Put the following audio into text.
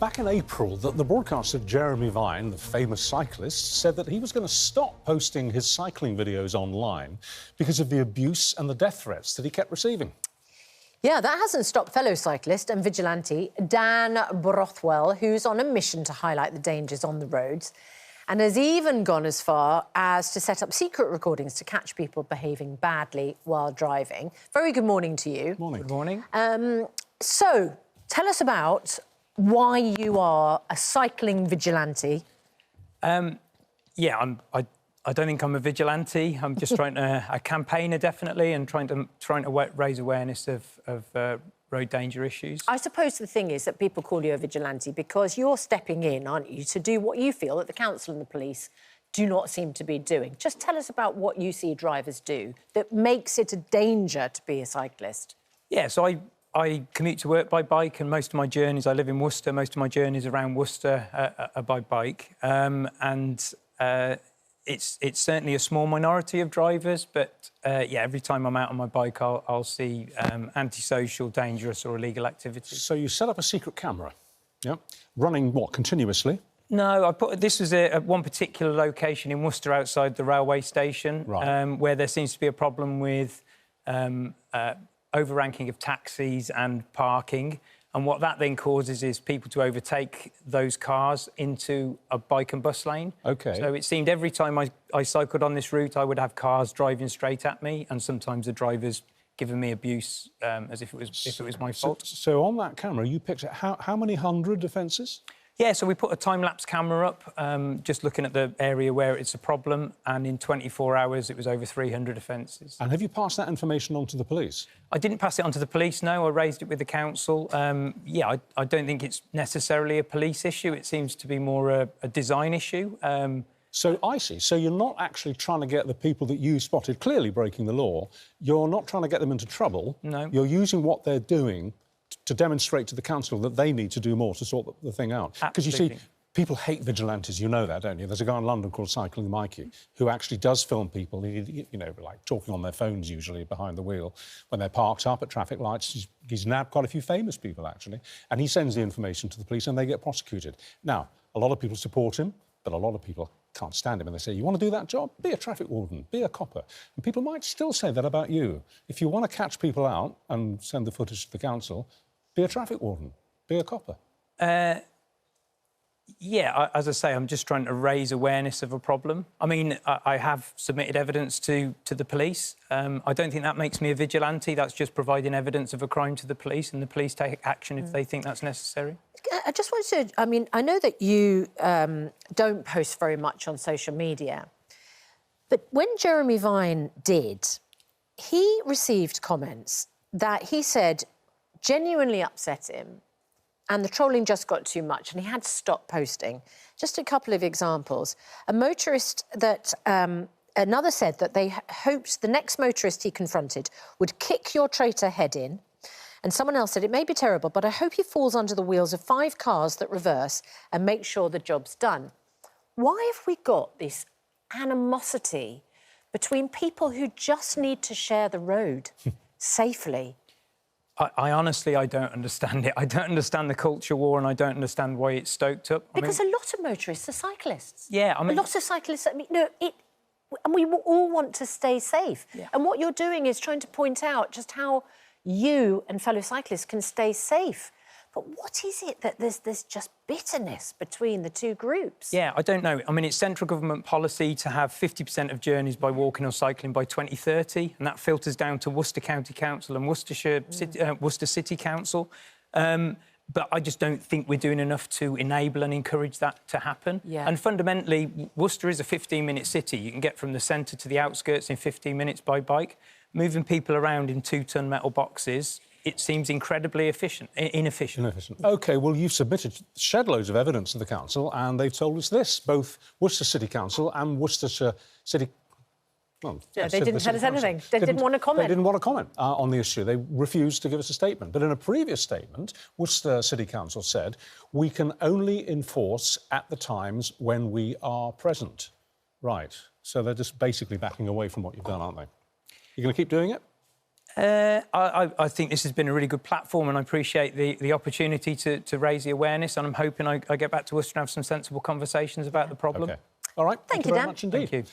back in April, the broadcaster Jeremy Vine, the famous cyclist, said that he was going to stop posting his cycling videos online because of the abuse and the death threats that he kept receiving. Yeah, that hasn't stopped fellow cyclist and vigilante Dan Brothwell, who's on a mission to highlight the dangers on the roads, and has even gone as far as to set up secret recordings to catch people behaving badly while driving. Very good morning to you. Morning. Good morning. So, tell us about why you are a cycling vigilante. Yeah, I don't think I'm a vigilante. I'm just a campaigner, definitely, and trying to raise awareness of road danger issues. I suppose the thing is that people call you a vigilante because you're stepping in, aren't you, to do what you feel that the council and the police do not seem to be doing. Just tell us about what you see drivers do that makes it a danger to be a cyclist. Yeah, so I commute to work by bike, and most of my journeys, I live in Worcester, most of my journeys around Worcester are by bike. It's certainly a small minority of drivers, but yeah, every time I'm out on my bike, I'll see antisocial, dangerous or illegal activity. So you set up a secret camera, yeah, running what, continuously? No, this was at one particular location in Worcester outside the railway station, right. Where there seems to be a problem with overranking of taxis and parking. And what that then causes is people to overtake those cars into a bike and bus lane. OK. So it seemed every time I cycled on this route, I would have cars driving straight at me, and sometimes the drivers giving me abuse as if it was my fault. So on that camera, you picked up how many hundred offences? Yeah, so we put a time-lapse camera up, just looking at the area where it's a problem, and in 24 hours it was over 300 offences. And have you passed that information on to the police? I didn't pass it on to the police, no. I raised it with the council. Yeah, I don't think it's necessarily a police issue. It seems to be more a design issue. So I see. So you're not actually trying to get the people that you spotted clearly breaking the law, you're not trying to get them into trouble. No. You're using what they're doing to demonstrate to the council that they need to do more to sort the thing out. Because you see, people hate vigilantes, you know that, don't you? There's a guy in London called Cycling Mikey who actually does film people, you know, like talking on their phones usually behind the wheel when they're parked up at traffic lights. He's nabbed quite a few famous people, actually, and he sends the information to the police and they get prosecuted. Now, a lot of people support him, but a lot of people can't stand him and they say, you want to do that job? Be a traffic warden, be a copper. And people might still say that about you. If you want to catch people out and send the footage to the council, be a traffic warden, be a copper. Yeah, as I say, I'm just trying to raise awareness of a problem. I mean, I have submitted evidence to the police. I don't think that makes me a vigilante. That's just providing evidence of a crime to the police, and the police take action if they think that's necessary. I just wanted to... I mean, I know that you don't post very much on social media, but when Jeremy Vine did, he received comments that he said genuinely upset him, and the trolling just got too much and he had to stop posting. Just a couple of examples. A motorist that... another said that they hoped the next motorist he confronted would kick your traitor head in. And someone else said, it may be terrible, but I hope he falls under the wheels of 5 cars that reverse and make sure the job's done. Why have we got this animosity between people who just need to share the road safely? I honestly, I don't understand it. I don't understand the culture war, and I don't understand why it's stoked up. Because a lot of motorists are cyclists. Yeah, I mean... A lot of cyclists... I mean, no, and we all want to stay safe. Yeah. And what you're doing is trying to point out just how you and fellow cyclists can stay safe. But what is it that there's just bitterness between the two groups? Yeah, I don't know. I mean, it's central government policy to have 50% of journeys by walking or cycling by 2030, and that filters down to Worcester County Council and Worcester City Council. But I just don't think we're doing enough to enable and encourage that to happen. Yeah. And fundamentally, Worcester is a 15-minute city. You can get from the centre to the outskirts in 15 minutes by bike. Moving people around in 2-ton metal boxes, it seems incredibly inefficient. OK, well, you've submitted shed loads of evidence to the council and they've told us this, both Worcester City Council and Worcestershire City... Well, yeah, they didn't tell us anything. They didn't want to comment. They didn't want to comment on the issue. They refused to give us a statement. But in a previous statement, Worcester City Council said, we can only enforce at the times when we are present. Right. So they're just basically backing away from what you've done, aren't they? You're going to keep doing it? I think this has been a really good platform, and I appreciate the opportunity to raise the awareness, and I'm hoping I get back to Worcester and have some sensible conversations about the problem. OK. All right. Thank you, very Dan. much indeed. Thank you.